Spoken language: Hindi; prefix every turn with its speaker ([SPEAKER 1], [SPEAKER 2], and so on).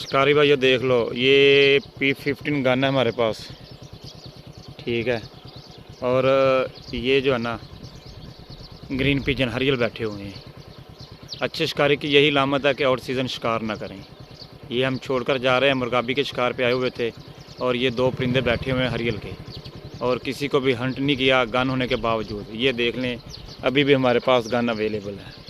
[SPEAKER 1] शिकारी भाई ये देख लो, ये P15 गन है हमारे पास, ठीक है। और ये जो है ना ग्रीन पिजन हरियल बैठे हुए हैं। अच्छे शिकारी की यही लामत है कि आउट सीज़न शिकार ना करें। ये हम छोड़कर जा रहे हैं, मुर्गाबी के शिकार पे आए हुए थे और ये दो परिंदे बैठे हुए हैं हरियल के, और किसी को भी हंट नहीं किया गन होने के बावजूद। ये देख लें, अभी भी हमारे पास गन अवेलेबल है।